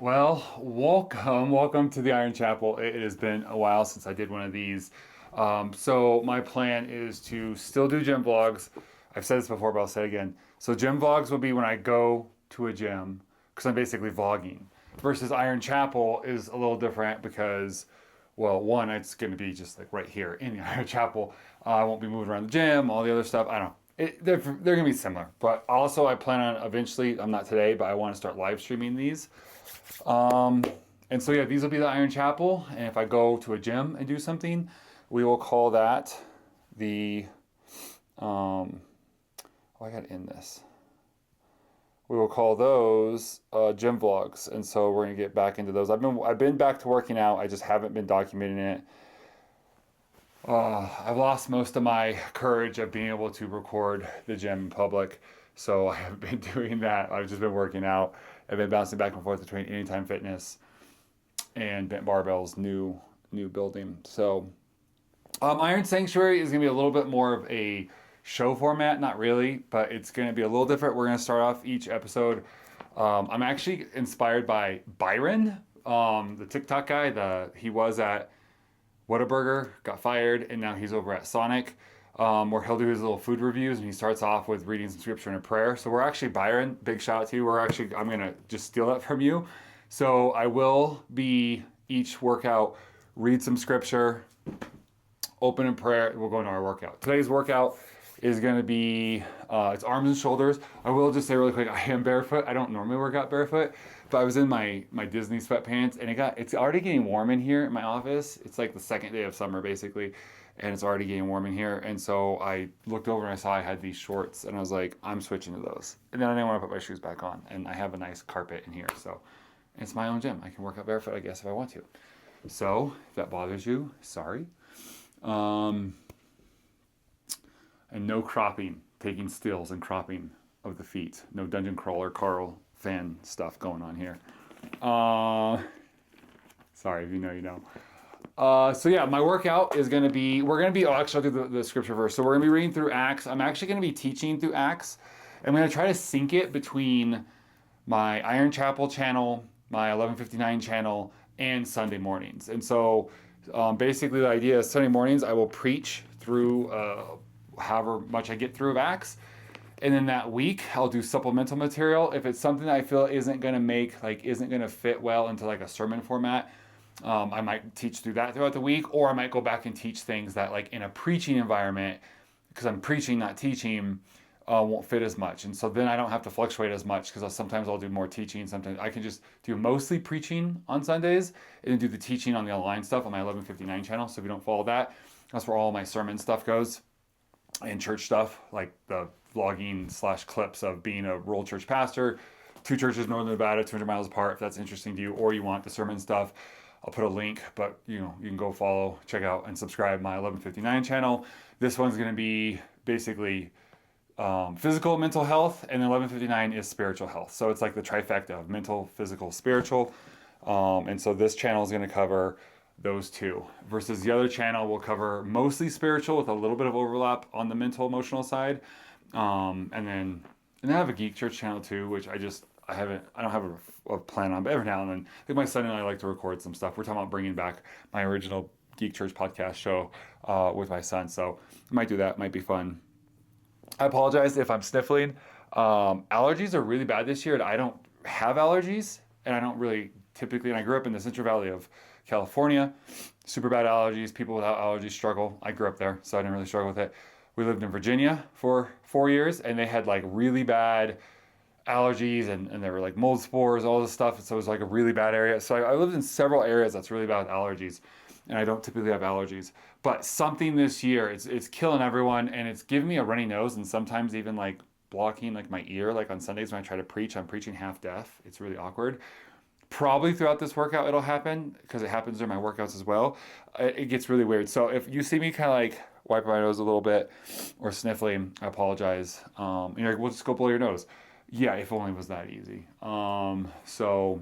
Well, welcome to the Iron Chapel. It has been a while since I did one of these. So my plan is to still do gym vlogs. I've said this before, but I'll say it again. So gym vlogs will be when I go to a gym because I'm basically vlogging. Versus Iron Chapel is a little different because, well, one, it's going to be just like right here in the Iron Chapel. I won't be moving around the gym, all the other stuff. I don't know. They're going to be similar. But also, I plan on eventually, I'm not today, but I want to start live streaming these. Um, and so yeah, these will be the Iron Chapel. And if I go to a gym and do something, we will call that the oh, I got to end this. We will call those gym vlogs. And so we're gonna get back into those. I've been back to working out. I just haven't been documenting it. I've lost most of my courage of being able to record the gym in public, so I haven't been doing that. I've just been working out. I've been bouncing back and forth between Anytime Fitness and Bent Barbell's new building. So Iron Sanctuary is going to be a little bit more of a show format, not really, but it's going to be a little different. We're going to start off each episode. I'm actually inspired by Byron, the TikTok guy. He was at Whataburger, got fired, and now he's over at Sonic, where he'll do his little food reviews, and he starts off with reading some scripture and a prayer. So we're actually, Byron, big shout out to you. I'm gonna just steal that from you. So I will be each workout, read some scripture, open in prayer. We'll go into our workout. Today's workout is going to be it's arms and shoulders. I will just say really quick, I am barefoot. I don't normally work out barefoot, but I was in my Disney sweatpants, and it's already getting warm in here in my office. It's like the second day of summer basically, and it's already getting warm in here. And so I looked over and I saw I had these shorts, and I was like, I'm switching to those. And then I didn't want to put my shoes back on, and I have a nice carpet in here, so it's my own gym. I can work out barefoot, I guess, if I want to. So if that bothers you, sorry. And no cropping, taking stills and cropping of the feet. No dungeon crawler Carl fan stuff going on here. Sorry, if you know, you know. So yeah, my workout is going to be, actually I'll do the scripture verse. So we're going to be reading through Acts. I'm actually going to be teaching through Acts. I'm going to try to sync it between my Iron Chapel channel, my 1159 channel, and Sunday mornings. And so basically the idea is Sunday mornings I will preach through however much I get through of Acts. And then that week I'll do supplemental material. If it's something that I feel isn't going to fit well into like a sermon format, I might teach through that throughout the week, or I might go back and teach things that like in a preaching environment, because I'm preaching, not teaching, won't fit as much. And so then I don't have to fluctuate as much, because sometimes I'll do more teaching. Sometimes I can just do mostly preaching on Sundays and then do the teaching on the online stuff on my 1159 channel. So if you don't follow that, that's where all my sermon stuff goes, and church stuff, like the vlogging / clips of being a rural church pastor, 2 churches, Northern Nevada, 200 miles apart, if that's interesting to you, or you want the sermon stuff. I'll put a link, but you can go follow, check out, and subscribe my 1159 channel. This one's going to be basically physical, mental health, and then 1159 is spiritual health. So it's like the trifecta of mental, physical, spiritual. And so this channel is going to cover those two, versus the other channel will cover mostly spiritual with a little bit of overlap on the mental, emotional side. And then I have a Geek Church channel too, which I don't have a plan on, but every now and then, I think my son and I like to record some stuff. We're talking about bringing back my original Geek Church podcast show with my son. So I might do that. Might be fun. I apologize if I'm sniffling. Allergies are really bad this year, and I don't have allergies, and I don't really typically, and I grew up in the Central Valley of California, super bad allergies. People without allergies struggle. I grew up there, so I didn't really struggle with it. We lived in Virginia for 4 years, and they had like really bad allergies, and there were like mold spores, all this stuff. So it was like a really bad area. So I lived in several areas that's really bad with allergies, and I don't typically have allergies. But something this year, it's killing everyone, and it's giving me a runny nose, and sometimes even like blocking like my ear. Like on Sundays when I try to preach, I'm preaching half deaf. It's really awkward. Probably throughout this workout it'll happen, because it happens during my workouts as well. It gets really weird. So if you see me kind of like wiping my nose a little bit or sniffling, I apologize. You're like, we'll just go blow your nose. Yeah, if only it was that easy. So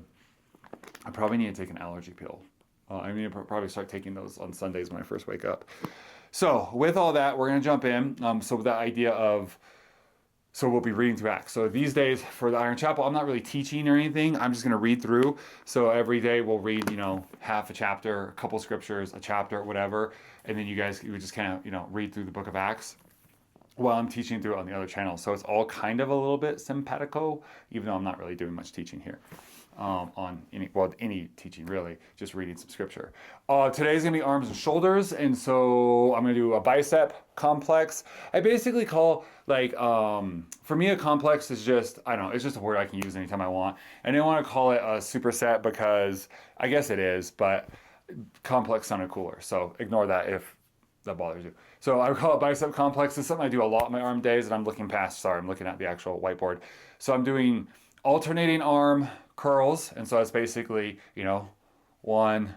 I probably need to take an allergy pill. I need to probably start taking those on Sundays when I first wake up. So with all that, we're going to jump in. So with that idea of So we'll be reading through Acts. So these days for the Iron Chapel, I'm not really teaching or anything. I'm just going to read through. So every day we'll read, half a chapter, a couple scriptures, a chapter, whatever. And then you would just kind of, read through the book of Acts while I'm teaching through it on the other channel. So it's all kind of a little bit simpatico, even though I'm not really doing much teaching here. On any teaching really, just reading some scripture. Today's gonna be arms and shoulders, and so I'm gonna do a bicep complex. I basically call for me a complex is just, I don't know, it's just a word I can use anytime I want. I didn't want to call it a superset because I guess it is, but complex sounded cooler, so ignore that if that bothers you. So I call it bicep complex. It's something I do a lot in my arm days, and I'm looking at the actual whiteboard. So I'm doing alternating arm curls, and so it's basically, 1,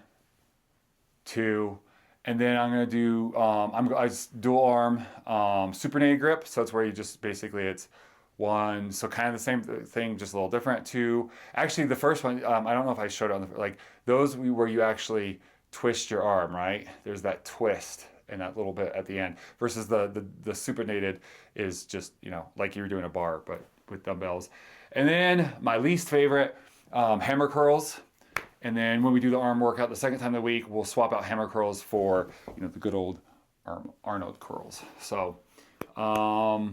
2, and then I'm gonna do I just dual arm supinated grip. So it's where you just basically it's 1, so kind of the same thing, just a little different. 2, actually the first one, I don't know if I showed it on those where you actually twist your arm, right? There's that twist and that little bit at the end, versus the supinated is just, like you're doing a bar but with dumbbells. And then my least favorite, hammer curls. And then when we do the arm workout the second time of the week, we'll swap out hammer curls for, the good old Arnold curls. So I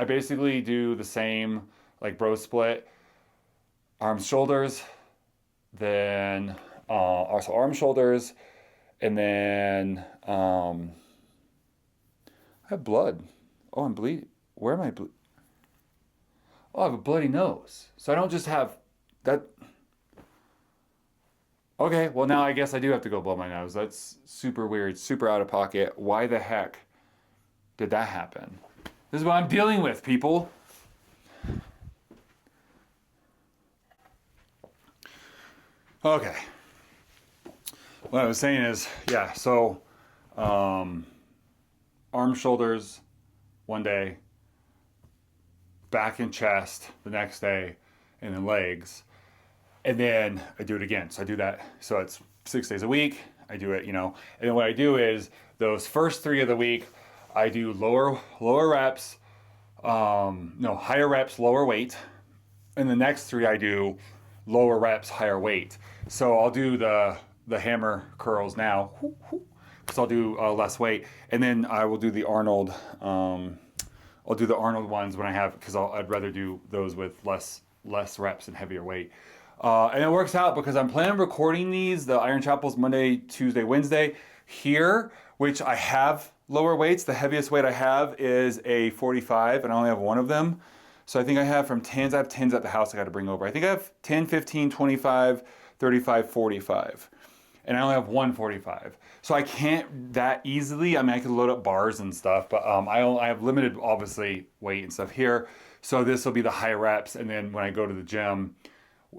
basically do the same, like bro split, arms, shoulders, then also arm, shoulders, and then I have blood. Oh, I'm bleeding. Where am I bleeding? Oh, I have a bloody nose. So I don't just have that. Okay, well now I guess I do have to go blow my nose. That's super weird, super out of pocket. Why the heck did that happen? This is what I'm dealing with, people. Okay. What I was saying is, yeah, so arm, shoulders one day, back and chest the next day, and then legs. And then I do it again. So I do that. So it's 6 days a week. I do it, and then what I do is those first 3 of the week, I do lower reps, higher reps, lower weight. And the next 3 I do lower reps, higher weight. So I'll do the hammer curls now, because I'll do less weight. And then I will do the Arnold, I'll do the Arnold ones when I have, because I'd rather do those with less reps and heavier weight. And it works out because I'm planning on recording the Iron Chapels Monday, Tuesday, Wednesday here, which I have lower weights. The heaviest weight I have is a 45, and I only have one of them. So I think I have from 10s. I have 10s at the house I got to bring over. I think I have 10, 15, 25, 35, 45. And I only have 145. So I can't that easily. I mean, I could load up bars and stuff, but I have limited, obviously, weight and stuff here. So this will be the high reps. And then when I go to the gym,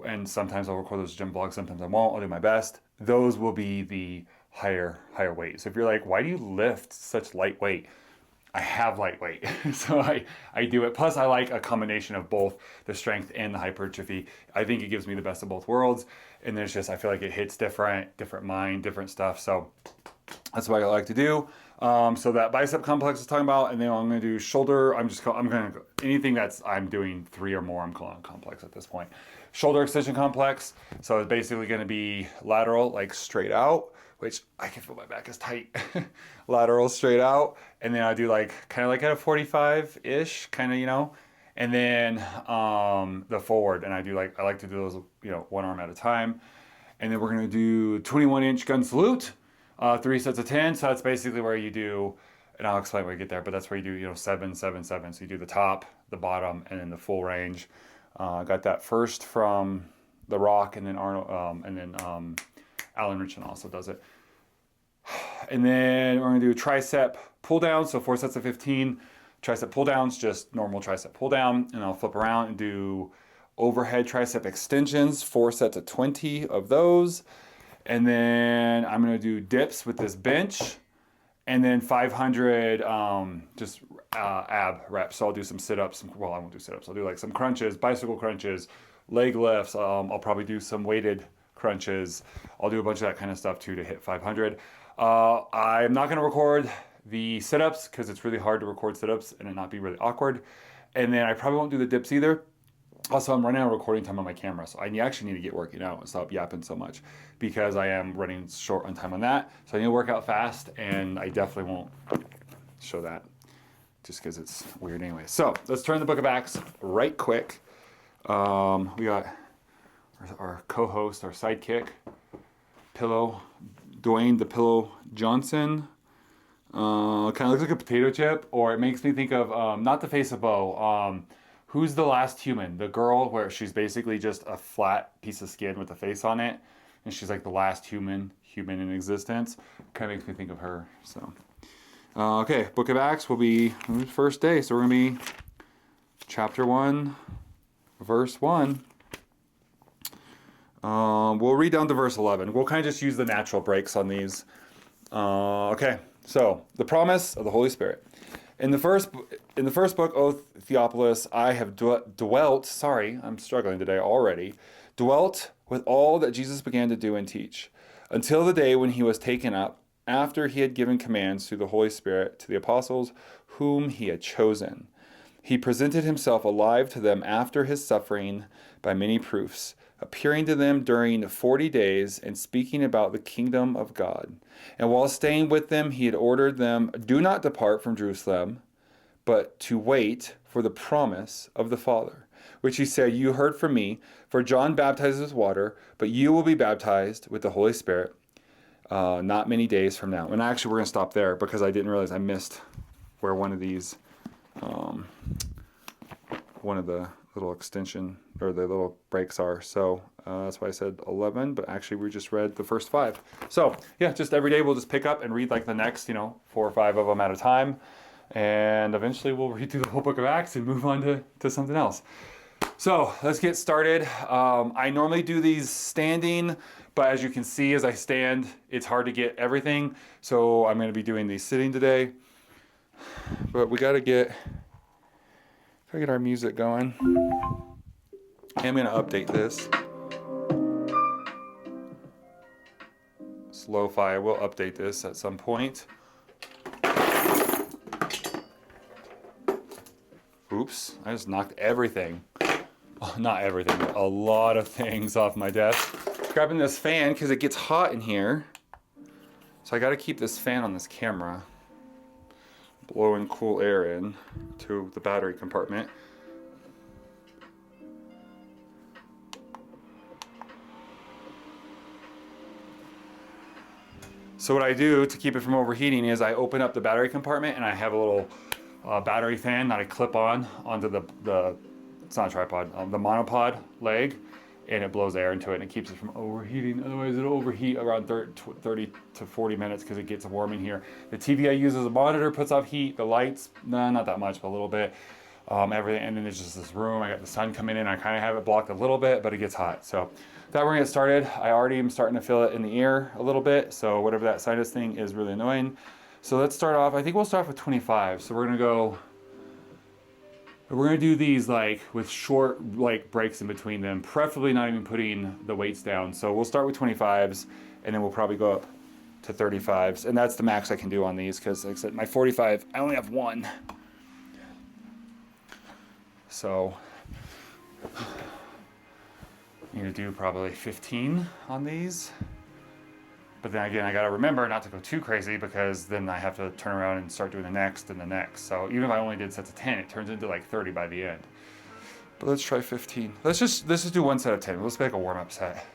and sometimes I'll record those gym vlogs, sometimes I won't, I'll do my best. Those will be the higher weight. So if you're like, why do you lift such lightweight? I have lightweight, so I do it. Plus I like a combination of both the strength and the hypertrophy. I think it gives me the best of both worlds. And there's just, I feel like it hits different mind, different stuff. So that's what I like to do. So that bicep complex is talking about, and then I'm going to do shoulder. I'm going to, anything I'm doing 3 or more, I'm calling complex at this point. Shoulder extension complex. So it's basically going to be lateral, like straight out, which I can feel my back is tight. Lateral, straight out. And then I do kind of like at a 45-ish, kind of, and then the forward. And I like to do those, one arm at a time. And then we're going to do 21-inch gun salute, 3 sets of 10. So that's basically where you do, and I'll explain when we get there, but that's where you do, 7, 7, 7. So you do the top, the bottom, and then the full range. I got that first from The Rock, and then Arnold, and then Alan Richardson also does it. And then we're going to do tricep pull down, so 4 sets of 15. Tricep pull downs, just normal tricep pull down, and I'll flip around and do overhead tricep extensions, 4 sets of 20 of those. And then I'm going to do dips with this bench, and then 500 ab reps. So I'll do some sit-ups. Well, I won't do sit-ups. I'll do some crunches, bicycle crunches, leg lifts. I'll probably do some weighted crunches. I'll do a bunch of that kind of stuff too to hit 500. I'm not going to record the sit-ups because it's really hard to record sit-ups and it not be really awkward. And then I probably won't do the dips either. Also, I'm running out of recording time on my camera, so I actually need to get working out and stop yapping so much because I am running short on time on that. So I need to work out fast, and I definitely won't show that just because it's weird anyway. So let's turn the book of Acts right quick. We got our co-host, our sidekick, Pillow, Dwayne the Pillow Johnson. Kind of looks like a potato chip, or it makes me think of, not the face of Bo, Who's the Last Human? The girl where she's basically just a flat piece of skin with a face on it, and she's like the last human in existence. Kind of makes me think of her. So, okay, Book of Acts will be first day, so we're gonna be chapter 1, verse 1. We'll read down to verse 11. We'll kind of just use the natural breaks on these. Okay, so the promise of the Holy Spirit. In the first book, O Theophilus, I have dwelt, sorry, I'm struggling today already, dwelt with all that Jesus began to do and teach, until the day when he was taken up, after he had given commands through the Holy Spirit to the apostles whom he had chosen. He presented himself alive to them after his suffering by many proofs, appearing to them during 40 days and speaking about the kingdom of God. And while staying with them, he had ordered them, do not depart from Jerusalem, but to wait for the promise of the Father, which he said, you heard from me, for John baptizes with water, but you will be baptized with the Holy Spirit not many days from now. And actually, we're going to stop there because I didn't realize I missed where one of these, one of the little extension or the little breaks are. So that's why I said 11, but actually we just read the first 5. So yeah, just every day we'll just pick up and read like the next, 4 or 5 of them at a time. And eventually we'll read through the whole book of Acts and move on to something else. So let's get started. I normally do these standing, but as you can see, as I stand, it's hard to get everything. So I'm going to be doing these sitting today. But we got to get our music going. I'm going to update this. It's lo-fi. I will update this at some point. Oops, I just knocked everything. Oh, not everything, but a lot of things off my desk. Grabbing this fan because it gets hot in here. So I got to keep this fan on this camera, blowing cool air in to the battery compartment. So what I do to keep it from overheating is I open up the battery compartment and I have a little battery fan that I clip onto the it's not a tripod, the monopod leg, and it blows air into it and it keeps it from overheating. Otherwise it'll overheat around 30 to 40 minutes because it gets warm in here. The TV I use as a monitor puts off heat. The lights, not that much, but a little bit. Everything, and then there's just this room. I got the sun coming in. I kind of have it blocked a little bit, but it gets hot. So that we're gonna get started. I already am starting to feel it in the ear a little bit. So whatever that sinus thing is really annoying. So let's start off. I think we'll start with 25. So we're gonna do these like with short like breaks in between them, preferably not even putting the weights down. So we'll start with 25s and then we'll probably go up to 35s. And that's the max I can do on these because like I said, my 45, I only have one. So need to do probably 15 on these. But then again, I gotta remember not to go too crazy because then I have to turn around and start doing the next and the next. So even if I only did sets of 10, it turns into like 30 by the end. But let's try 15. Let's just do one set of 10. Let's make a warm-up set.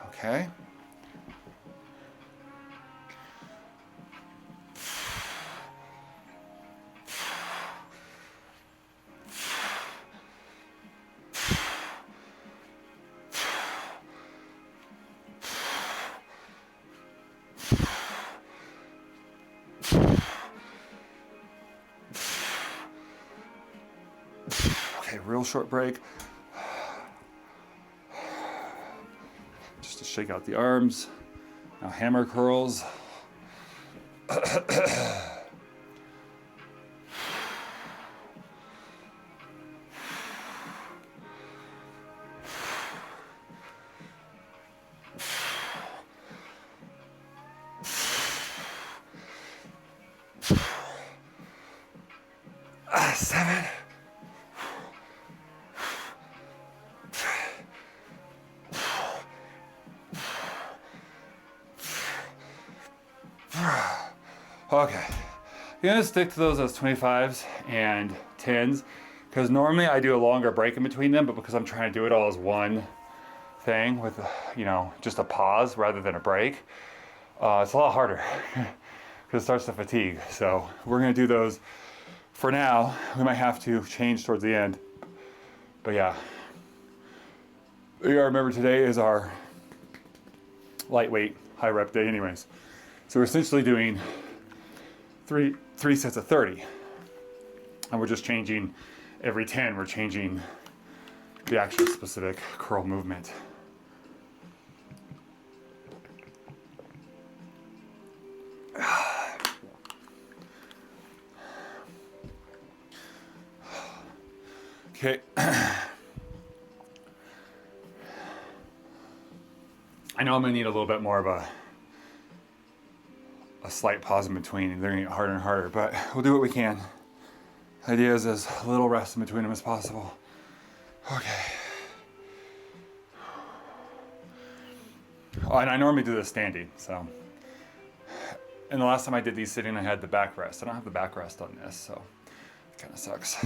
Okay. Okay, real short break. Just to shake out the arms. Now hammer curls. Seven. Okay, I'm gonna stick to those as 25s and 10s because normally I do a longer break in between them, but because I'm trying to do it all as one thing with, you know, just a pause rather than a break, it's a lot harder because it starts to fatigue. So we're gonna do those for now. We might have to change towards the end, but yeah. You gotta remember today is our lightweight high rep day anyways. So we're essentially doing three sets of 30. And we're just changing every 10, we're changing the actual specific curl movement. Okay. I know I'm gonna need a little bit more of a slight pause in between, and they're gonna get harder and harder, but we'll do what we can. The idea is as little rest in between them as possible. Okay. Oh, and I normally do this standing, so. And the last time I did these sitting, I had the back rest. I don't have the back rest on this, so it kind of sucks.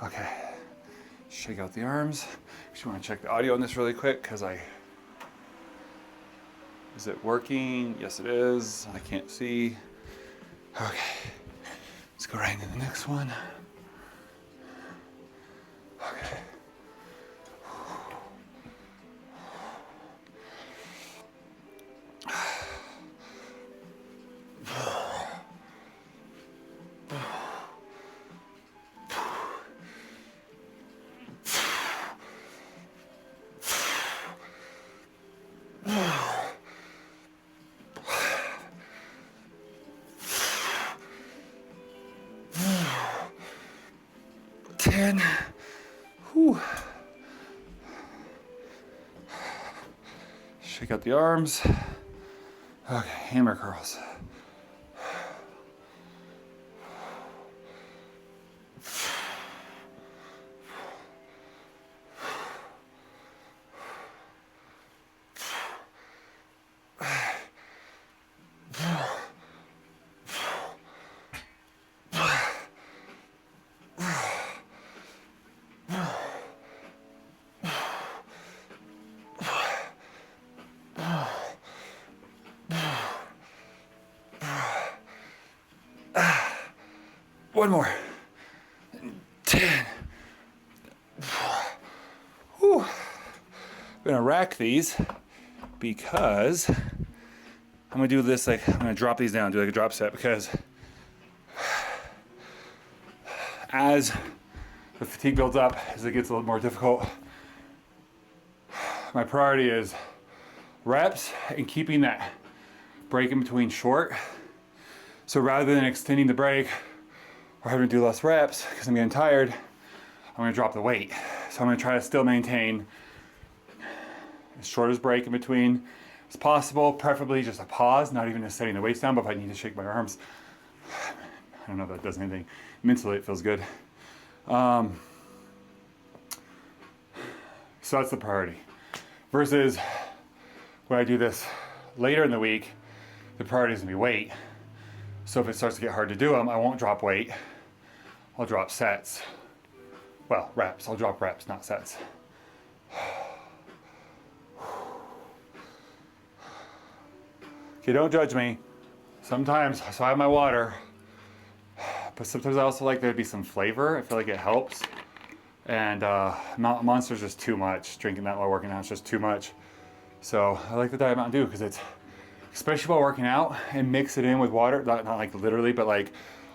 Okay, shake out the arms. Just want to check the audio on this really quick because is it working? Yes, it is. I can't see. Okay, let's go right into the next one. Okay. Whew. Shake out the arms. Okay, hammer curls. One more. 10. Whew. I'm gonna rack these because I'm gonna do this like, I'm gonna drop these down, do like a drop set, because as the fatigue builds up, as it gets a little more difficult, my priority is reps and keeping that break in between short. So rather than extending the break or having to do less reps because I'm getting tired, I'm gonna drop the weight. So I'm gonna try to still maintain as short as break in between as possible, preferably just a pause, not even just setting the weights down, but if I need to shake my arms, I don't know if that does anything. Mentally, it feels good. So that's the priority. Versus when I do this later in the week, the priority is gonna be weight. So if it starts to get hard to do them, I won't drop weight. I'll drop sets. Well, reps. I'll drop reps, not sets. Okay, don't judge me. Sometimes, so I have my water, but sometimes I also like there to be some flavor. I feel like it helps. And Monster's just too much. Drinking that while working out is just too much. So I like the Diet Mountain Dew because it's, especially while working out, and mix it in with water. Not like literally, but like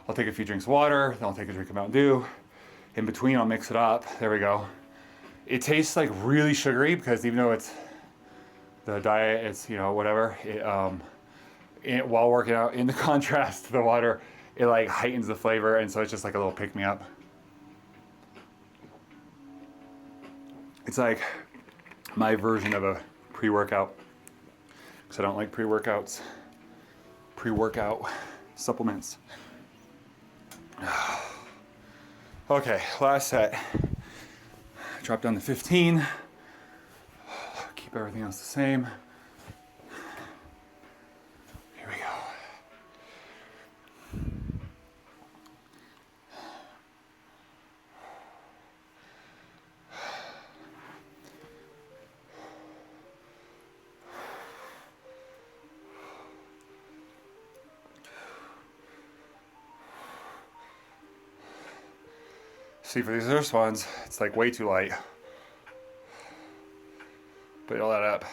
I'll take a few drinks of water, then I'll take a drink of Mountain Dew. In between, I'll mix it up. There we go. It tastes like really sugary because even though it's the diet, it's, you know, whatever. While working out, in the contrast to the water, it like heightens the flavor, and so it's just like a little pick-me-up. It's like my version of a pre-workout, because I don't like pre-workout supplements. Okay, last set. Drop down to 15. Keep everything else the same. Here we go. See, for these first ones, it's like way too light. But all that up.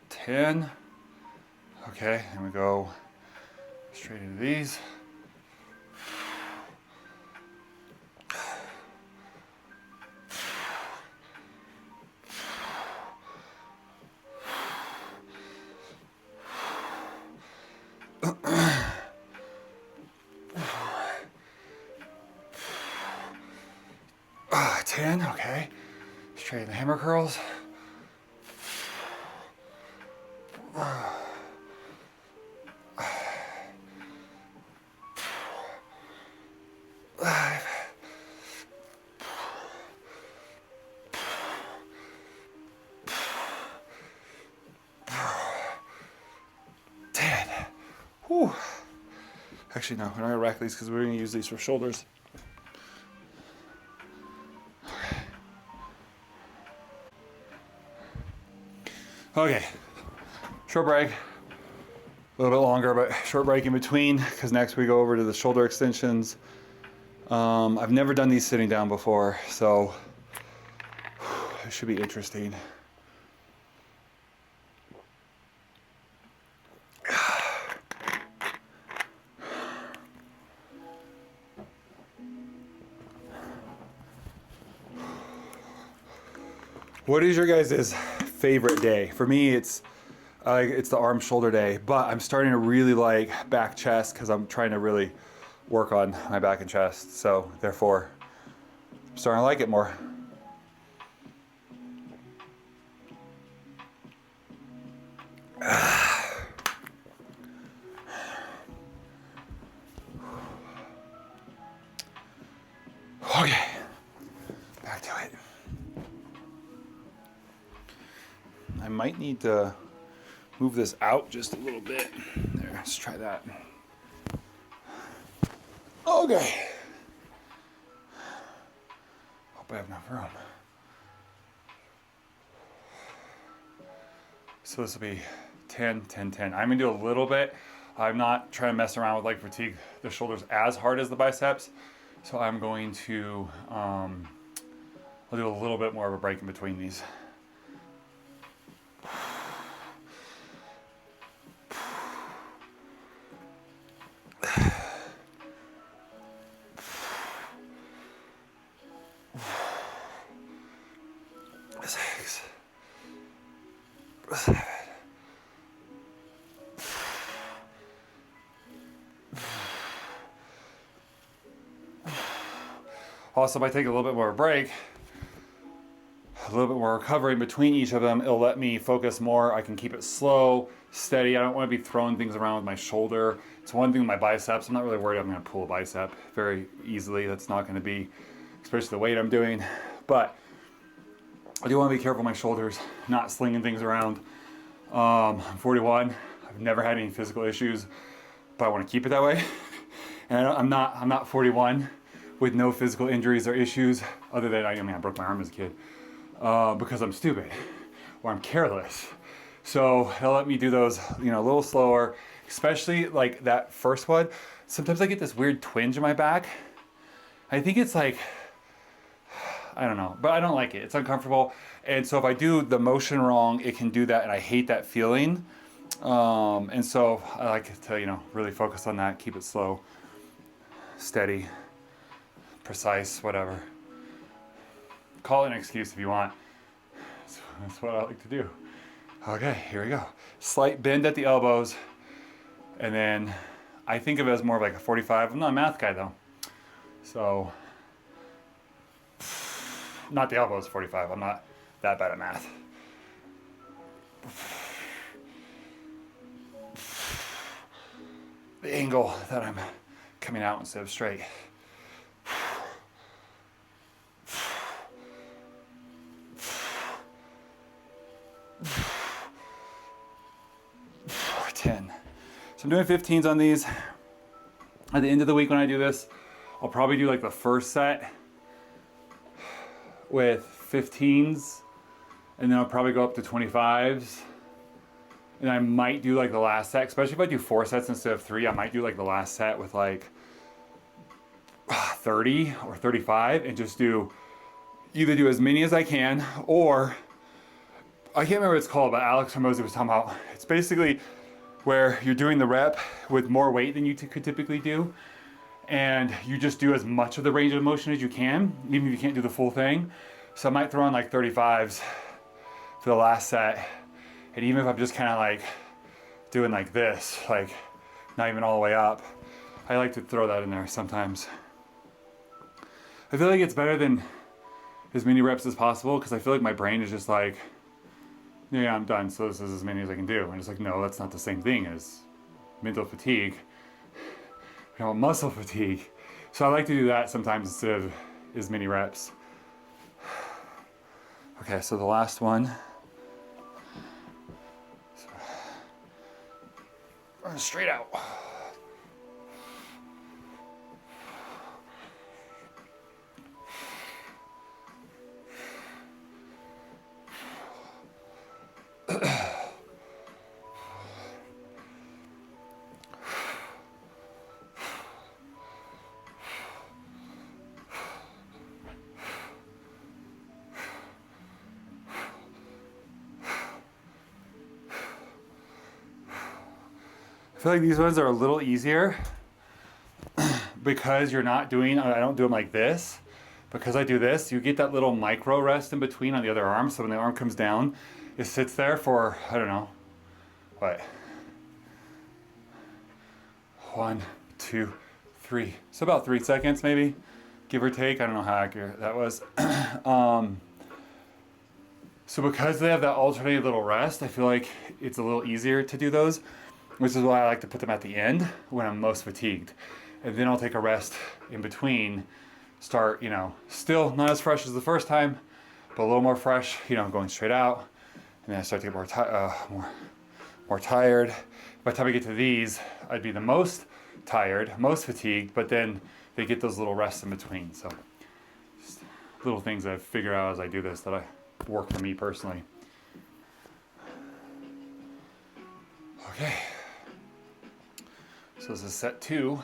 Ten. Okay, and we go straight into these. Ten, okay. Straight in the hammer curls. Whew. Actually, no, we're not gonna rack these because we're gonna use these for shoulders. Okay, short break, a little bit longer, but short break in between, because next we go over to the shoulder extensions. I've never done these sitting down before, so it should be interesting. What is your guys' favorite day? For me, it's the arm shoulder day, but I'm starting to really like back chest because I'm trying to really work on my back and chest. So therefore, I'm starting to like it more. Okay, back to it. I might need to move this out just a little bit. There, let's try that. Okay. Hope I have enough room. So this will be 10, 10, 10. I'm gonna do a little bit. I'm not trying to mess around with like fatigue the shoulders as hard as the biceps. So I'm going to, I'll do a little bit more of a break in between these. Six, 7. Also, if I take a little bit more break, a little bit more recovery in between each of them, it'll let me focus more. I can keep it slow, steady. I don't want to be throwing things around with my shoulder. It's one thing with my biceps. I'm not really worried I'm going to pull a bicep very easily. That's not going to be, especially the weight I'm doing. But I do want to be careful with my shoulders, not slinging things around. I'm 41. I've never had any physical issues, but I want to keep it that way. And I'm not 41 with no physical injuries or issues, other than I broke my arm as a kid because I'm stupid or I'm careless. So they'll let me do those, a little slower, especially like that first one. Sometimes I get this weird twinge in my back. I think it's like, I don't know, but I don't like it. It's uncomfortable. And so if I do the motion wrong, it can do that, and I hate that feeling. And so I like to, really focus on that, keep it slow, steady, precise, whatever. Call it an excuse if you want. That's what I like to do. Okay, here we go. Slight bend at the elbows, and then I think of it as more of like a 45. I'm not a math guy though. So, not the elbows, 45. I'm not that bad at math. The angle that I'm coming out instead of straight. 10. So I'm doing 15s on these. At the end of the week when I do this, I'll probably do like the first set with 15s, and then I'll probably go up to 25s. And I might do like the last set, especially if I do 4 sets instead of 3, I might do like the last set with like 30 or 35 and just either do as many as I can, or I can't remember what it's called, but Alex Hormozi was talking about, it's basically where you're doing the rep with more weight than you could typically do, and you just do as much of the range of motion as you can, even if you can't do the full thing. So I might throw on like 35s for the last set, and even if I'm just kind of like doing like this, like not even all the way up, I like to throw that in there sometimes. I feel like it's better than as many reps as possible, because I feel like my brain is just like, yeah, I'm done, so this is as many as I can do. And it's like, no, that's not the same thing as mental fatigue, muscle fatigue. So I like to do that sometimes instead of as many reps. Okay, so the last one. Straight out. I feel like these ones are a little easier because you're not doing, I don't do them like this. Because I do this, you get that little micro rest in between on the other arm. So when the arm comes down, it sits there for, I don't know, what? 1, 2, 3. So about 3 seconds maybe, give or take. I don't know how accurate that was. So because they have that alternating little rest, I feel like it's a little easier to do those, which is why I like to put them at the end when I'm most fatigued. And then I'll take a rest in between, start, still not as fresh as the first time, but a little more fresh, going straight out. And then I start to get more tired. By the time I get to these, I'd be the most tired, most fatigued, but then they get those little rests in between. So just little things I've figured out as I do this that I work for me personally. Okay. So this is set 2.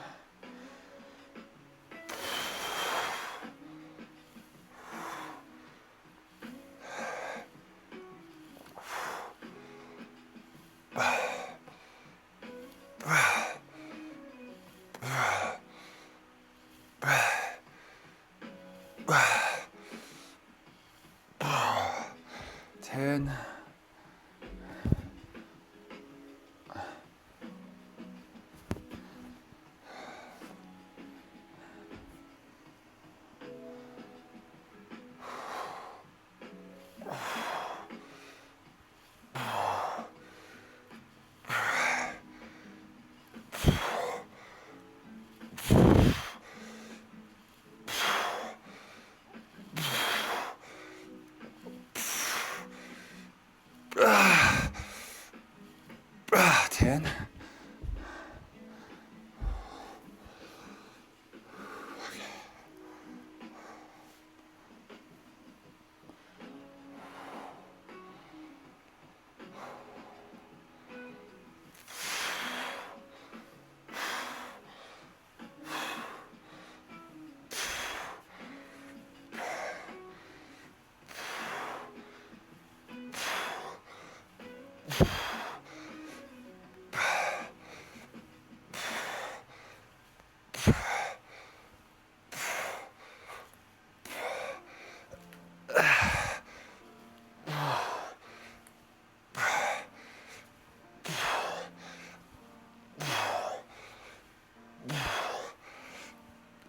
again.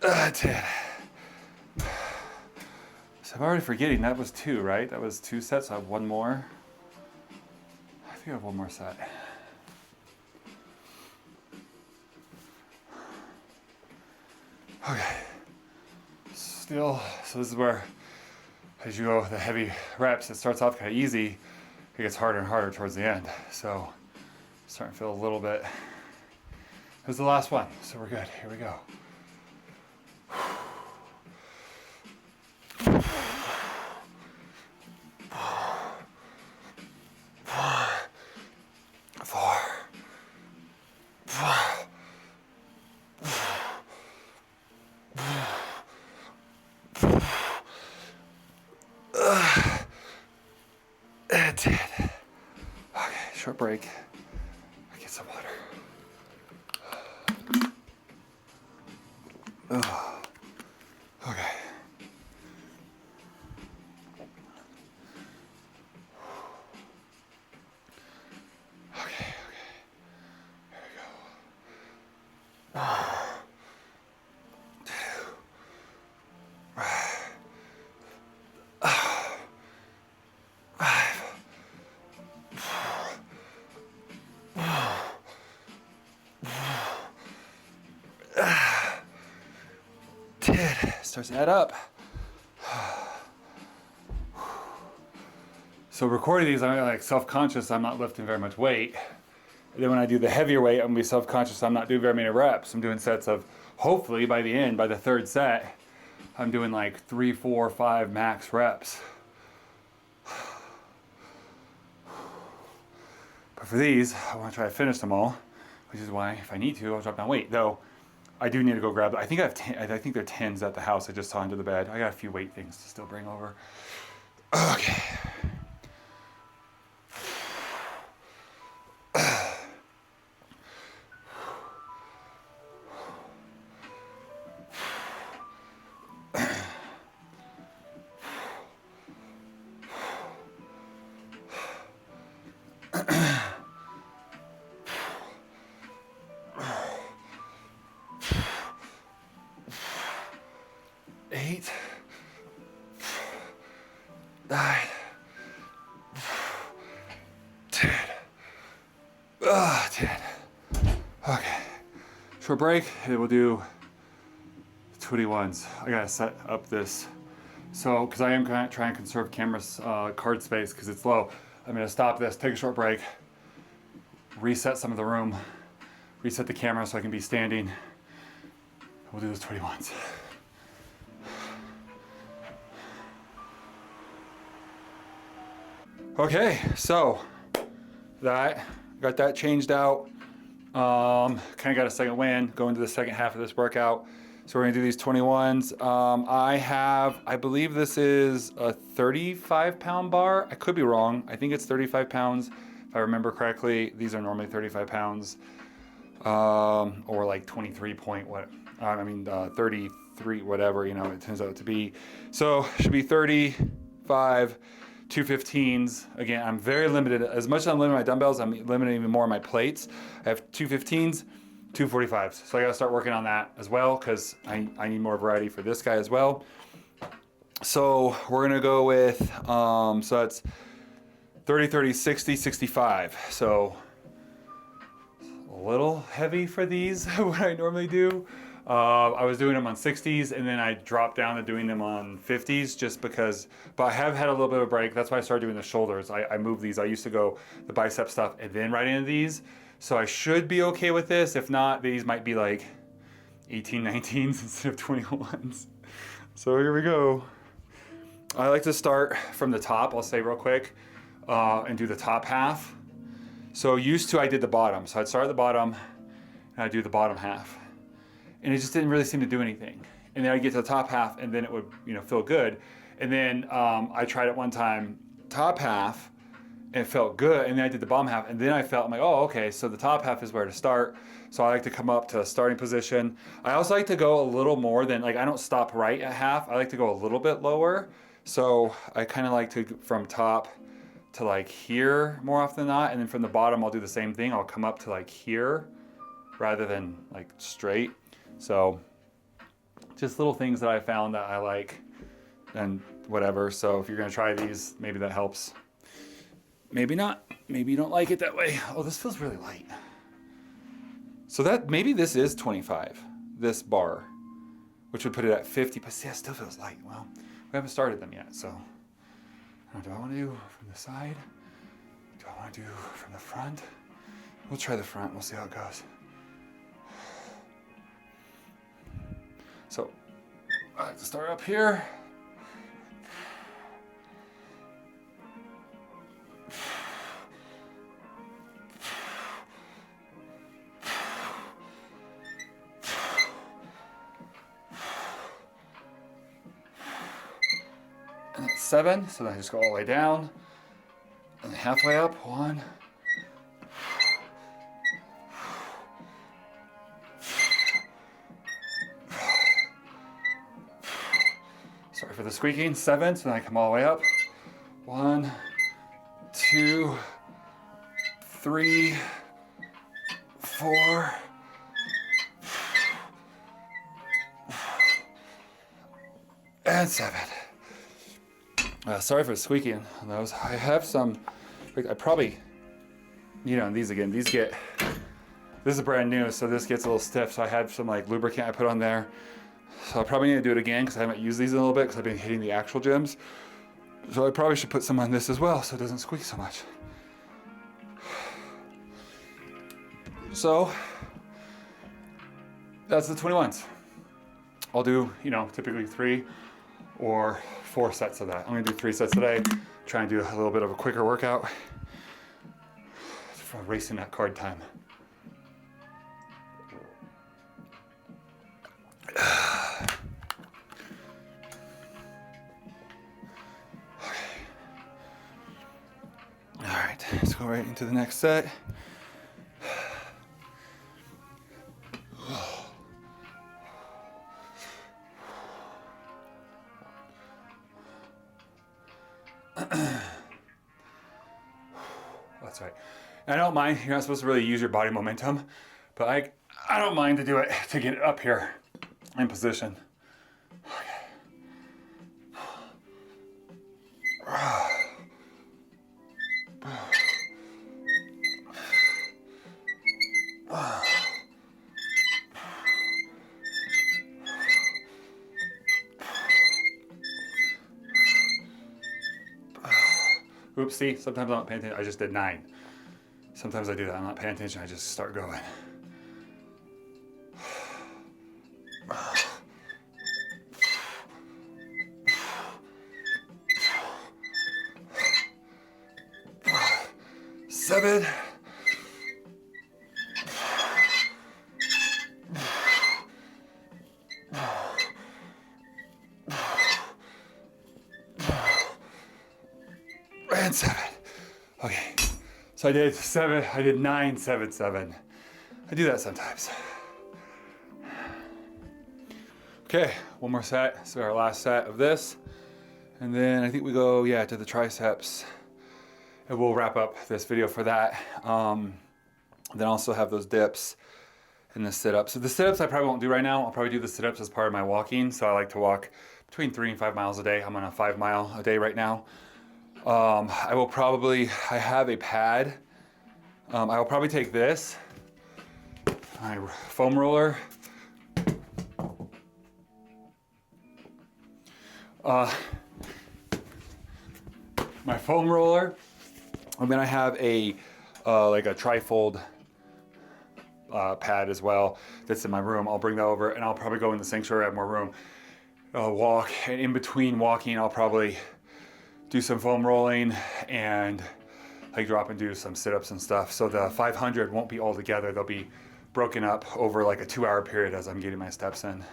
That's it. So I'm already forgetting that was 2, right? That was 2 sets. So I have 1 more. I think I have 1 more set. Okay. Still, so this is where, as you go with the heavy reps, it starts off kind of easy. It gets harder and harder towards the end. So starting to feel a little bit. It was the last one, so we're good. Here we go. 10. Okay, short break. I get some water. Okay. Starts to add up. So recording these, I'm like self-conscious I'm not lifting very much weight. And then when I do the heavier weight, I'm gonna be self-conscious I'm not doing very many reps. I'm doing sets of, hopefully by the end, by the 3rd set, I'm doing like 3, 4, 5 max reps. But for these, I want to try to finish them all, which is why if I need to, I'll drop down weight. Though I do need to go grab. I think I have 10, I think there are 10s at the house. I just saw under the bed. I got a few weight things to still bring over. Okay. Eight, 9, 10. 10. Okay. Short break, and we'll do 21s. I gotta set up this. So, because I am going to try and conserve camera's card space because it's low, I'm gonna stop this, take a short break, reset some of the room, reset the camera so I can be standing. We'll do those 21s. Okay, so that got that changed out. Kind of got a second wind going to the second half of this workout. So we're gonna do these 21s. I believe this is a 35-pound bar. I could be wrong. I think it's 35 pounds. If I remember correctly, these are normally 35 pounds. Or like 23 point what, 33, whatever, you know, it turns out to be. So should be 35, 215s. Again, I'm very limited. As much as I'm limiting my dumbbells, I'm limiting even more my plates. I have 215s, 245s. So I gotta start working on that as well because I need more variety for this guy as well. So we're gonna go with, so that's 30, 30, 60, 65. So a little heavy for these, what I normally do. I was doing them on 60s and then I dropped down to doing them on 50s just because, but I have had a little bit of a break. That's why I started doing the shoulders. I moved these. I used to go the bicep stuff and then right into these. So I should be okay with this. If not, these might be like 18, 19s instead of 21s. So here we go. I like to start from the top, I'll say real quick, and do the top half. So used to, I did the bottom. So I'd start at the bottom and I'd do the bottom half. And it just didn't really seem to do anything. And then I'd get to the top half and then it would, feel good. And then I tried it one time, top half, and it felt good. And then I did the bottom half and then I felt, I'm like, oh, okay, so the top half is where to start. So I like to come up to a starting position. I also like to go a little more than, like, I don't stop right at half. I like to go a little bit lower. So I kind of like to, from top to like here more often than not. And then from the bottom, I'll do the same thing. I'll come up to like here rather than like straight. So just little things that I found that I like and whatever. So if you're gonna try these, maybe that helps. Maybe not. Maybe you don't like it that way. Oh, this feels really light. So that, maybe this is 25, this bar, which would put it at 50, but see, it still feels light. Well, we haven't started them yet, so do I want to do from the side? Do I want to do from the front? We'll try the front. We'll see how it goes. So I like to start up here. And it's 7, so then I just go all the way down and then halfway up. 1. Sorry for the squeaking. 7, so then I come all the way up. 1, 2, 3, 4. And 7. Sorry for squeaking on those. I have some, I probably, these again, this is brand new, so this gets a little stiff. So I had some like lubricant I put on there. So I probably need to do it again because I haven't used these in a little bit because I've been hitting the actual gyms. So I probably should put some on this as well so it doesn't squeak so much. So that's the 21s. I'll do, typically 3 or 4 sets of that. I'm gonna do 3 sets today, try and do a little bit of a quicker workout for racing that card time. All right, let's go right into the next set. That's right. I don't mind, you're not supposed to really use your body momentum, but I don't mind to do it to get it up here in position. Oops, see, sometimes I'm not paying attention. I just did 9. Sometimes I do that. I'm not paying attention. I just start going. Seven. And 7. Okay, so I did 7, I did 9, 7, 7. I do that sometimes. Okay, one more set, so our last set of this. And then I think we go, to the triceps. And we'll wrap up this video for that. Then also have those dips and the sit-ups. So the sit-ups I probably won't do right now. I'll probably do the sit-ups as part of my walking. So I like to walk between 3 and 5 miles a day. I'm on a 5 mile a day right now. I have a pad. I will probably take this, my foam roller. My foam roller. And then I have a, like a trifold pad as well that's in my room. I'll bring that over and I'll probably go in the sanctuary, I have more room. I'll walk, and in between walking, I'll probably do some foam rolling and like drop and do some sit-ups and stuff. So the 500 won't be all together. They'll be broken up over like a 2-hour period as I'm getting my steps in.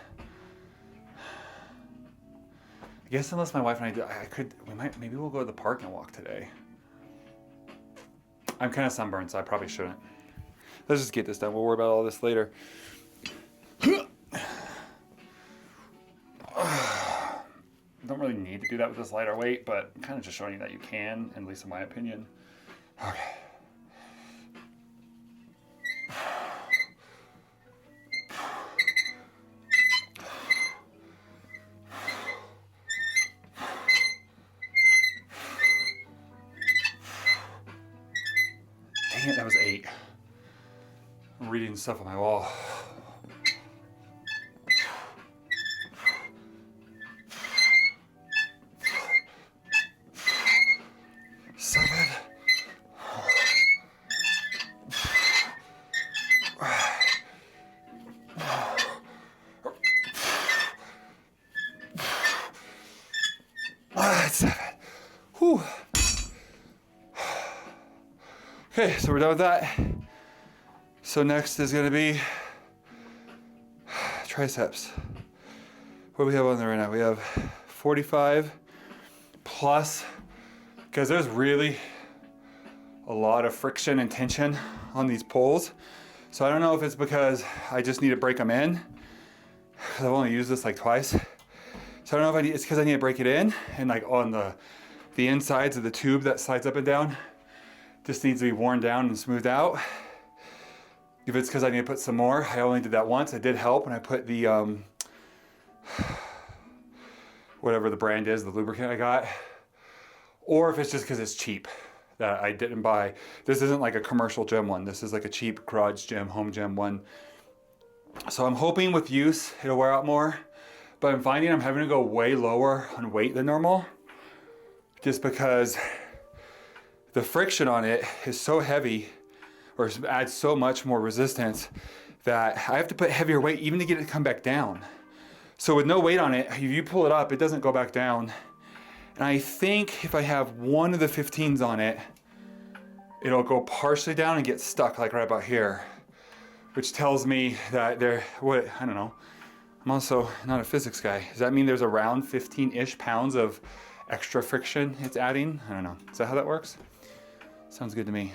I guess unless my wife and I do, maybe we'll go to the park and walk today. I'm kind of sunburned, so I probably shouldn't. Let's just get this done. We'll worry about all this later. Don't really need to do that with this lighter weight, but I'm kind of just showing you that you can, at least in my opinion. Okay. Dang it, that was 8. I'm reading stuff on my wall. 7. 7. Whew. Okay, so we're done with that. So next is gonna be triceps. What do we have on there right now? We have 45 plus, because there's really a lot of friction and tension on these pulls. So I don't know if it's because I just need to break them in, because I've only used this like twice. So I don't know if it's because I need to break it in, and like on the insides of the tube that slides up and down, just needs to be worn down and smoothed out. If it's because I need to put some more, I only did that once. It did help when I put the, whatever the brand is, the lubricant I got. Or if it's just because it's cheap that I didn't buy. This isn't like a commercial gym one. This is like a cheap garage gym, home gym one. So I'm hoping with use, it'll wear out more. But I'm finding I'm having to go way lower on weight than normal. Just because the friction on it is so heavy, or adds so much more resistance, that I have to put heavier weight even to get it to come back down. So with no weight on it, if you pull it up, it doesn't go back down. And I think if I have one of the 15s on it, it'll go partially down and get stuck like right about here, which tells me that I don't know. I'm also not a physics guy. Does that mean there's around 15-ish pounds of extra friction it's adding? I don't know. Is that how that works? Sounds good to me.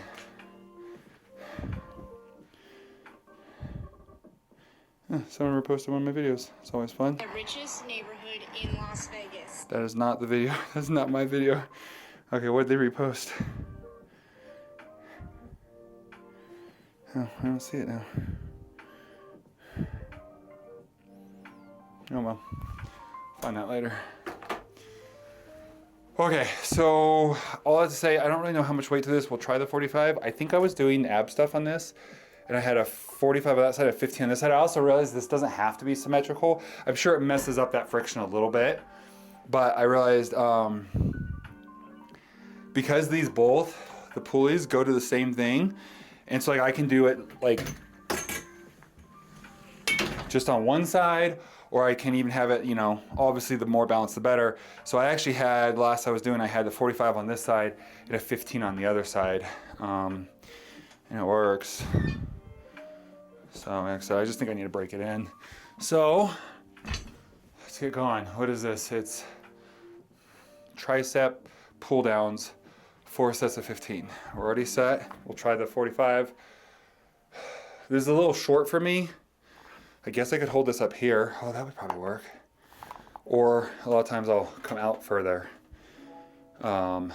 Someone reposted one of my videos. It's always fun. The richest neighborhood in Las Vegas. That is not the video. That's not my video. Okay, what did they repost? Oh, I don't see it now. Oh well. Find that later. Okay, so all I have to say, I don't really know how much weight to this. We'll try the 45. I think I was doing ab stuff on this, and I had a 45 on that side, a 15 on this side. I also realized this doesn't have to be symmetrical. I'm sure it messes up that friction a little bit, but I realized because these both, the pulleys go to the same thing, and so like I can do it like just on one side, or I can even have it, you know, obviously the more balanced the better. So I actually had, last I was doing, I had the 45 on this side and a 15 on the other side. And it works. So I just think I need to break it in. So let's get going. What is this? It's tricep pull downs, 4 sets of 15. We're already set. We'll try the 45. This is a little short for me. I guess I could hold this up here. Oh, that would probably work. Or a lot of times I'll come out further. Because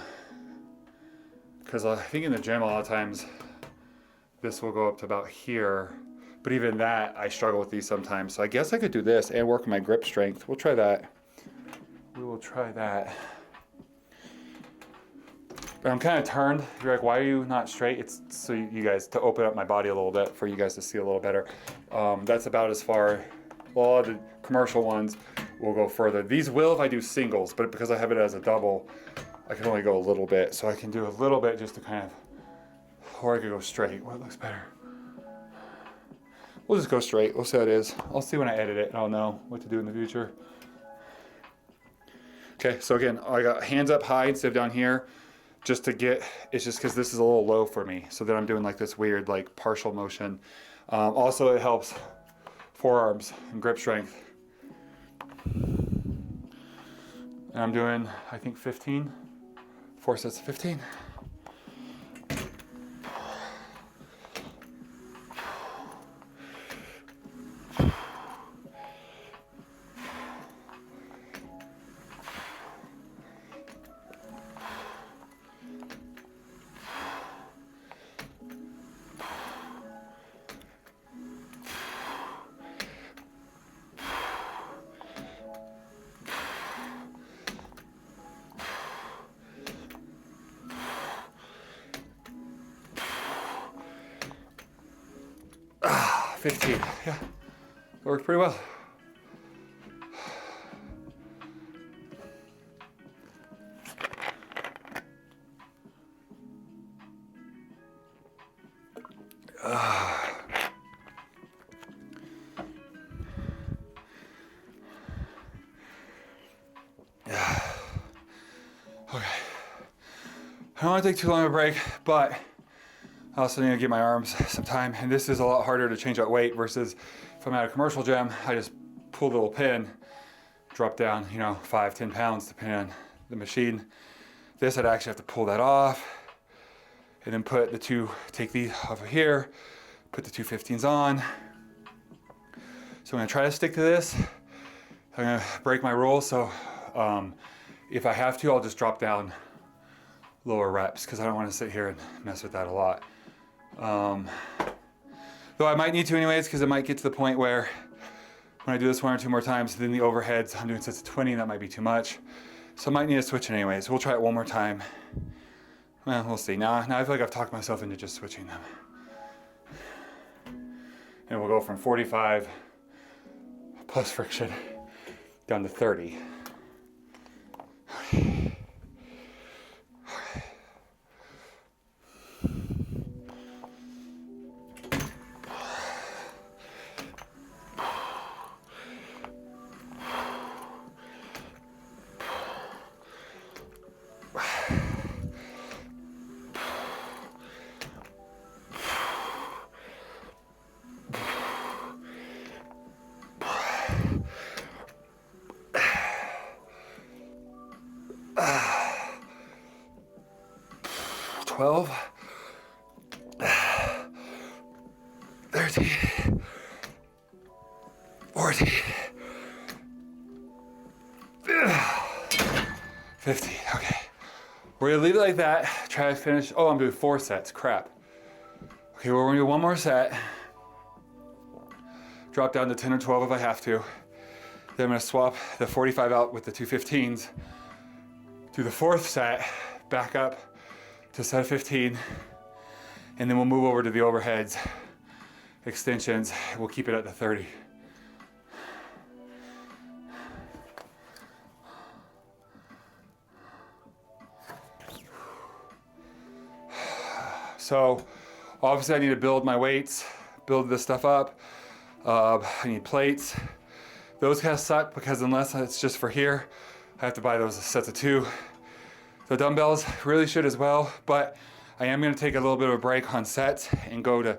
I think in the gym a lot of times this will go up to about here. But even that, I struggle with these sometimes. So I guess I could do this and work on my grip strength. We'll try that. We will try that. But I'm kind of turned. You're like, why are you not straight? It's so you guys, to open up my body a little bit for you guys to see a little better. That's about as far. Well, all the commercial ones will go further. These will if I do singles, but because I have it as a double, I can only go a little bit. So I can do a little bit just to kind of, or I could go straight. What looks better? we'll just go straight. We'll see how it is. I'll see when I edit it. I'll know what to do in the future. Okay, so again, I got hands up high instead of down here, just to get, it's just because this is a little low for me. So then I'm doing like this weird like partial motion. Also it helps forearms and grip strength. And I'm doing, I think 15, 4 sets of 15. Ah, 15, yeah, that worked pretty well. Okay, I don't want to take too long of a break, but I also need to give my arms some time, and this is a lot harder to change out weight versus if I'm at a commercial gym, I just pull the little pin, drop down, 5, 10 pounds depending on the machine. This, I'd actually have to pull that off and then take these off of here, put the 215s on. So I'm gonna try to stick to this. I'm gonna break my rule, so if I have to, I'll just drop down lower reps because I don't want to sit here and mess with that a lot. Though I might need to anyways, because it might get to the point where when I do this 1 or 2 more times, then the overheads, I'm doing sets of 20, that might be too much. So I might need to switch it anyways. We'll try it one more time. Well, we'll see. Now I feel like I've talked myself into just switching them. And we'll go from 45 plus friction down to 30. 12, 13, 14, 15. Okay, we're gonna leave it like that. Try to finish. Oh, I'm doing 4 sets. Crap. Okay, we're gonna do one more set. Drop down to 10 or 12 if I have to. Then I'm gonna swap the 45 out with the 215s. Do the 4th set, back up to set of 15, and then we'll move over to the overheads, extensions. We'll keep it at the 30. So obviously I need to build my weights, build this stuff up. I need plates. Those kind of suck because unless it's just for here, I have to buy those sets of 2. The dumbbells really should as well, but I am gonna take a little bit of a break on sets and go to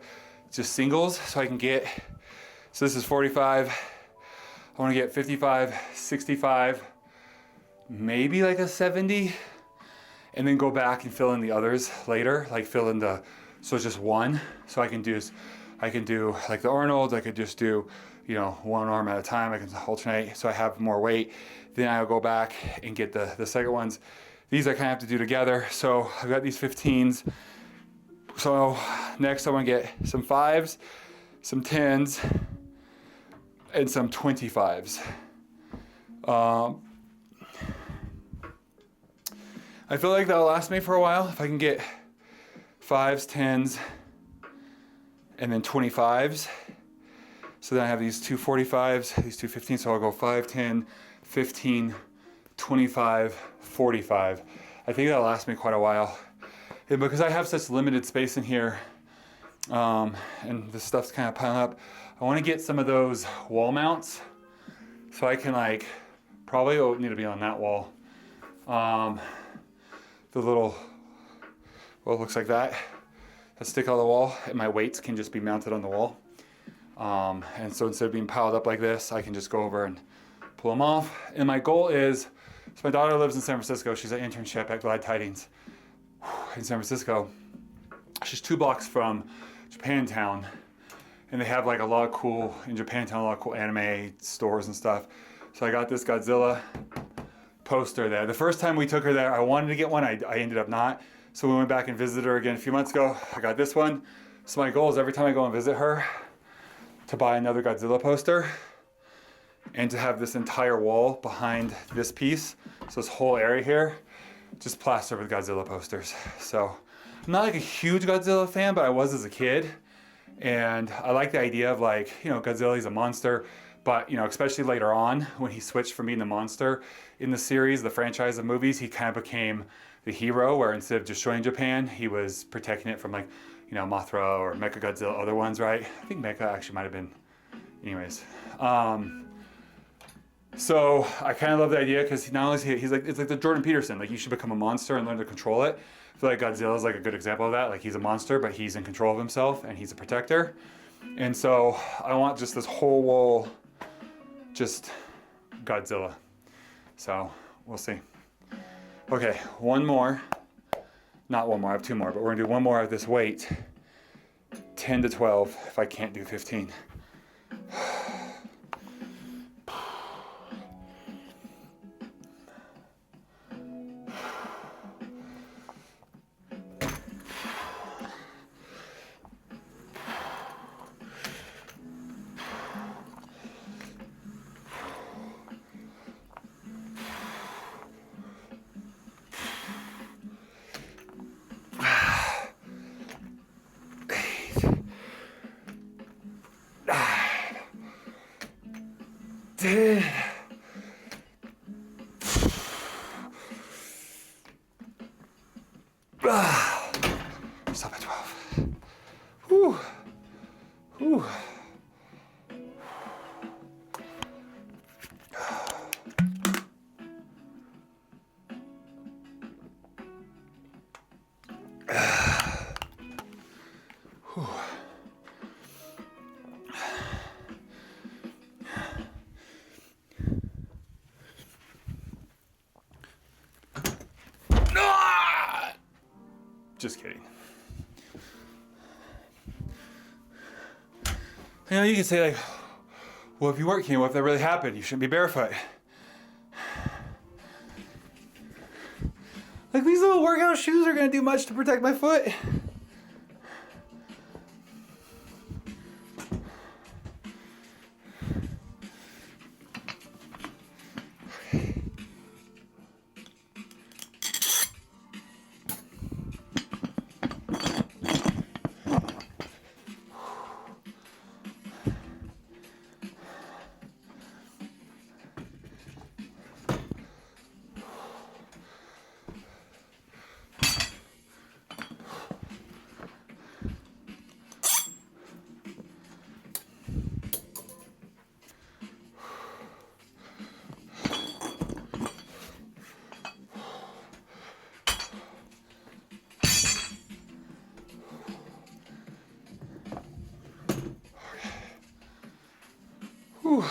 just singles so I can get, so this is 45. I wanna get 55, 65, maybe like a 70, and then go back and fill in the others later, like fill in so it's just 1. So I can do like the Arnold, I could just do, 1 arm at a time. I can alternate so I have more weight. Then I'll go back and get the second ones. These I kind of have to do together. So I've got these 15s. So next I want to get some 5s, some 10s, and some 25s. I feel like that'll last me for a while if I can get 5s, 10s, and then 25s. So then I have these 2 45s, these 2 15s, so I'll go 5, 10, 15, 25, 45. I think that'll last me quite a while. And because I have such limited space in here, and this stuff's kind of piling up, I want to get some of those wall mounts so I can like, probably need to be on that wall. The little, well, it looks like that stick on the wall, and my weights can just be mounted on the wall. And so instead of being piled up like this, I can just go over and pull them off. And my goal is, so my daughter lives in San Francisco. She's an internship at Glad Tidings in San Francisco. She's 2 blocks from Japantown, and they have like a lot of cool, in Japantown, a lot of cool anime stores and stuff. So I got this Godzilla poster there. The first time we took her there, I wanted to get one. I ended up not. So we went back and visited her again a few months ago. I got this one. So my goal is every time I go and visit her to buy another Godzilla poster and to have this entire wall behind this piece. So this whole area here, just plastered with Godzilla posters. So I'm not like a huge Godzilla fan, but I was as a kid. And I like the idea of like, you know, Godzilla is a monster, but you know, especially later on when he switched from being the monster in the series, the franchise of movies, he kind of became the hero, where instead of destroying Japan, he was protecting it from like, you know, Mothra or Mechagodzilla, other ones, right? I think Mecha actually might have been, anyways. So I kind of love the idea because not only is he's like, it's like the Jordan Peterson, like you should become a monster and learn to control it. I feel like Godzilla is like a good example of that. Like he's a monster, but he's in control of himself and he's a protector. And so I want just this whole wall, just Godzilla. So we'll see. Okay, one more. Not one more, I have 2 more, but we're gonna do one more of this weight. 10 to 12 if I can't do 15. Stop at 12. Whew. Whew. Just kidding. You know, you can say like, well, if you weren't king, what if that really happened? You shouldn't be barefoot. Like these little workout shoes are gonna do much to protect my foot. Whew.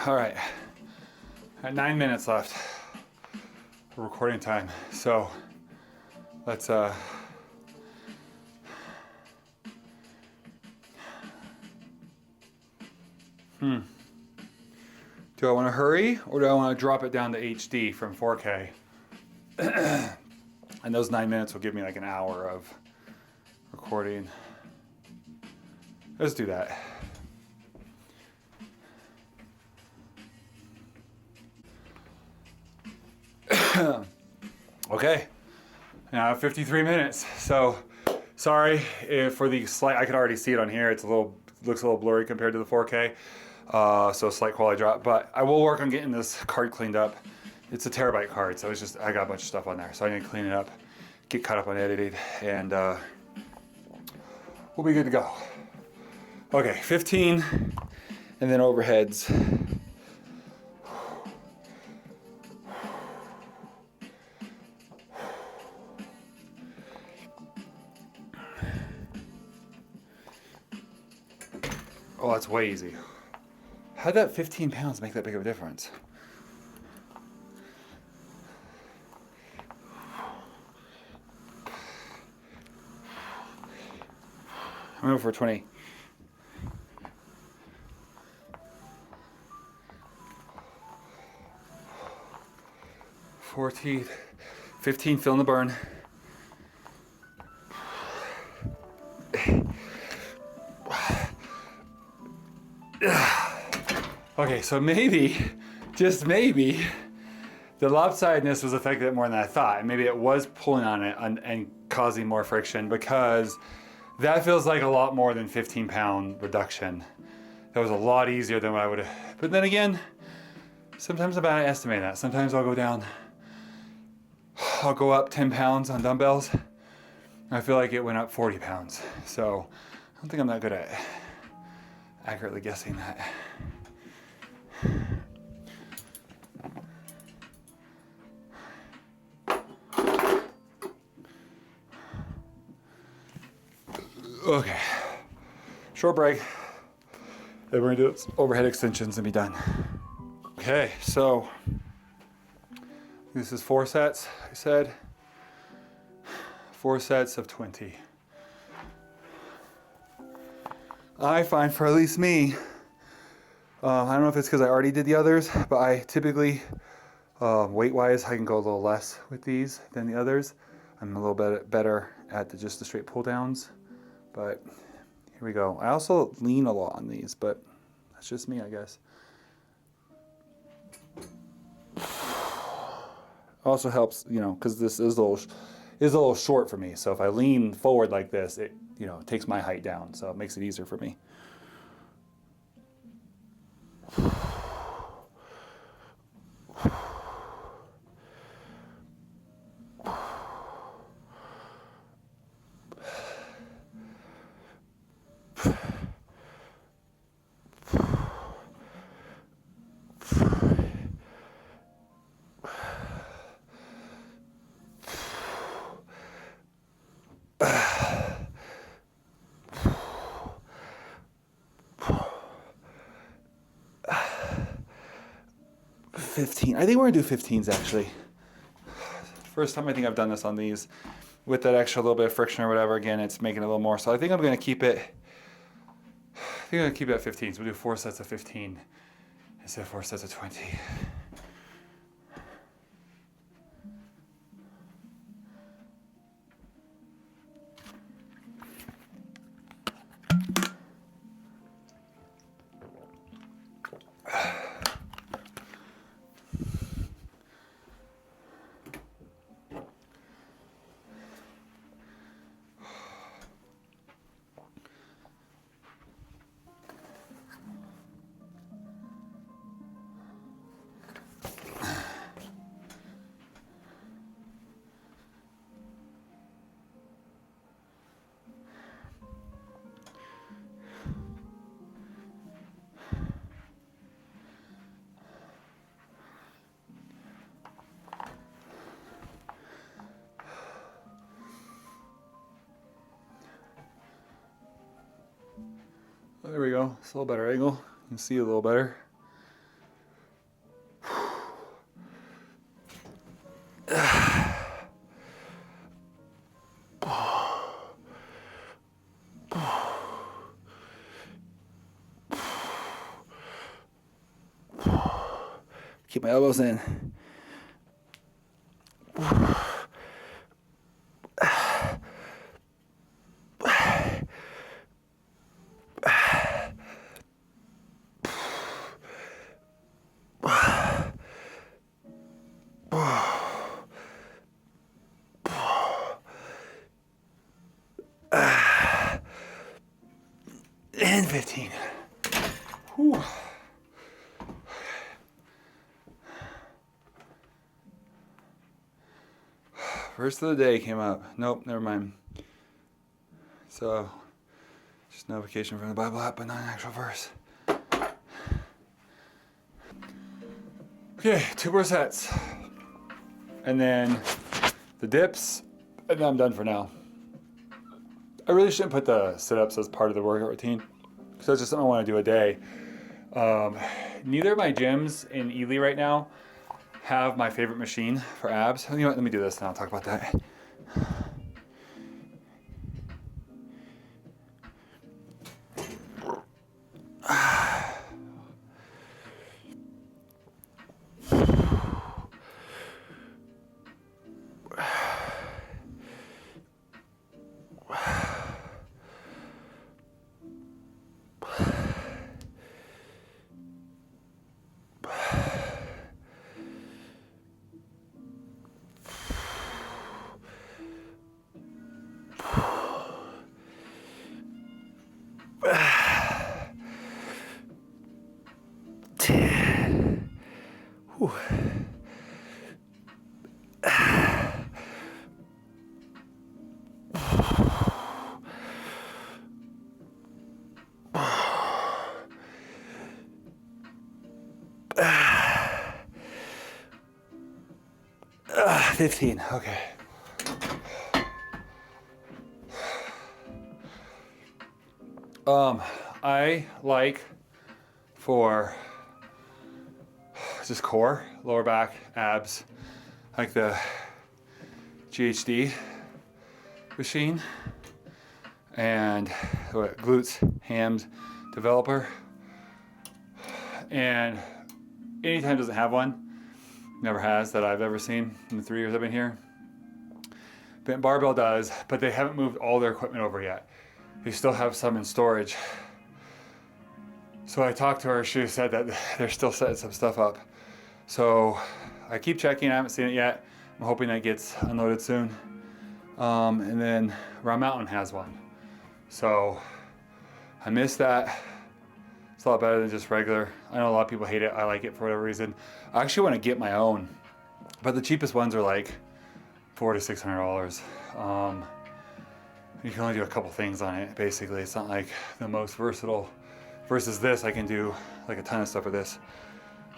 All right, I got 9 minutes left for recording time. So let's do I want to hurry or do I want to drop it down to HD from 4K? And those 9 minutes will give me like an hour of recording. Let's do that. Okay, now 53 minutes. So sorry if for the slight, I could already see it on here. Looks a little blurry compared to the 4K. So a slight quality drop, but I will work on getting this card cleaned up. It's a terabyte card, so I got a bunch of stuff on there. So I need to clean it up, get caught up on editing, and we'll be good to go. Okay, 15, and then overheads. Oh, that's way easy. How'd that 15 pounds make that big of a difference? I'm going for 20. 14, 15, feeling the burn. Okay, so maybe, just maybe, the lopsidedness was affecting it more than I thought. Maybe it was pulling on it and causing more friction, because that feels like a lot more than 15-pound reduction. That was a lot easier than what I would have. But then again, sometimes I'm estimating that. Sometimes I'll go up 10 pounds on dumbbells. I feel like it went up 40 pounds. So I don't think I'm that good at accurately guessing that. Okay, short break. Then we're gonna do overhead extensions and be done. Okay, so this is 4 sets, I said. 4 sets of 20. I find, for at least me, I don't know if it's because I already did the others, but I typically, weight-wise, I can go a little less with these than the others. I'm a little bit better at just the straight pull-downs, but here we go. I also lean a lot on these, but that's just me, I guess. Also helps, you know, because this is a little short for me. So if I lean forward like this, it, you know, takes my height down, so it makes it easier for me. I think we're gonna do 15s actually. First time I think I've done this on these with that extra little bit of friction or whatever. Again, it's making it a little more. So I think I'm gonna keep it. I think I'm gonna keep it at 15s. We'll do 4 sets of 15 instead of 4 sets of 20. There we go. It's a little better angle. You can see a little better. Keep my elbows in. 15. Whew. Verse of the day came up. Nope, never mind. So, just notification from the Bible app, but not an actual verse. Okay, 2 more sets. And then the dips, and then I'm done for now. I really shouldn't put the sit-ups as part of the workout routine, because that's just something I want to do a day. Neither of my gyms in Ely right now have my favorite machine for abs. You know what, let me do this and I'll talk about that. Whew. 15, okay. I like for just core, lower back, abs, like the GHD machine, and what, glutes, hams, developer. And Anytime doesn't have one, never has that I've ever seen in the 3 years I've been here. Bent Barbell does, but they haven't moved all their equipment over yet. They still have some in storage. So I talked to her, she said that they're still setting some stuff up. So I keep checking, I haven't seen it yet. I'm hoping that gets unloaded soon. And then Round Mountain has one. So I missed that. It's a lot better than just regular. I know a lot of people hate it, I like it for whatever reason. I actually want to get my own, but the cheapest ones are like $400 to $600. You can only do a couple things on it, basically. It's not like the most versatile. Versus this, I can do like a ton of stuff with this.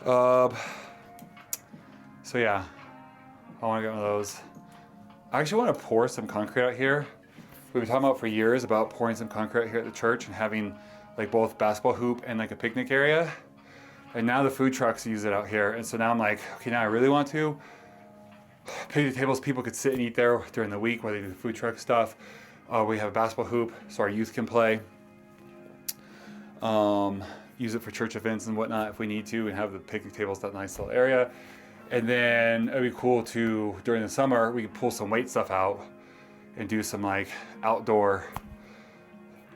So yeah, I want to get one of those. I actually want to pour some concrete out here. We've been talking about for years about pouring some concrete out here at the church and having like both basketball hoop and like a picnic area. And now the food trucks use it out here. And so now I'm like, okay, now I really want to. Picnic tables, people could sit and eat there during the week while they do the food truck stuff. We have a basketball hoop so our youth can play. Use it for church events and whatnot if we need to, and have the picnic tables, that nice little area. And then it'd be cool to, during the summer, we could pull some weight stuff out and do some like outdoor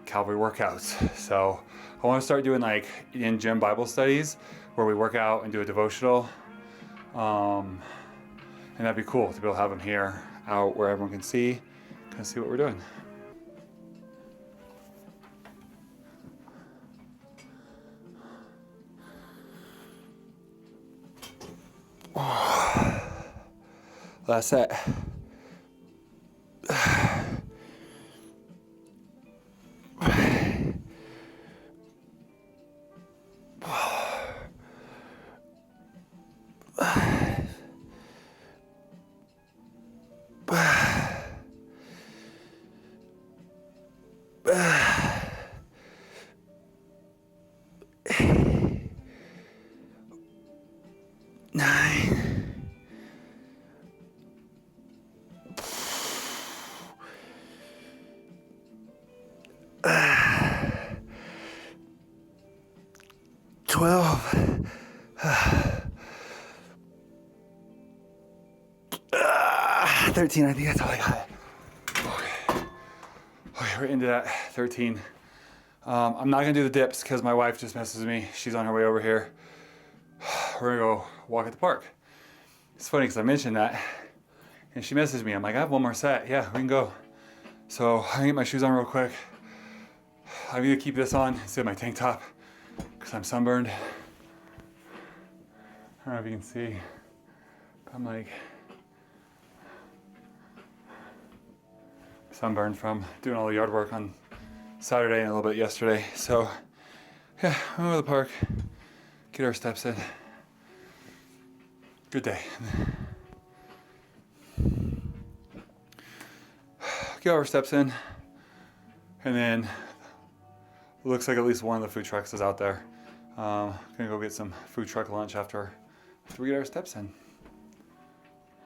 Calvary workouts. So I want to start doing like in gym Bible studies where we work out and do a devotional. And that'd be cool to be able to have them here out where everyone can see what we're doing. Last set. $12. 13, I think that's all I got. Okay, we're into that 13. I'm not gonna do the dips because my wife just messages me. She's on her way over here. We're gonna go walk at the park. It's funny because I mentioned that and she messaged me. I'm like, I have one more set. Yeah, we can go. So I can get my shoes on real quick. I'm gonna keep this on instead of my tank top because I'm sunburned. I don't know if you can see. I'm like sunburned from doing all the yard work on Saturday and a little bit yesterday. So yeah, I'm over the park, get our steps in. Good day. Get our steps in, and then it looks like at least one of the food trucks is out there. Gonna go get some food truck lunch after we get our steps in.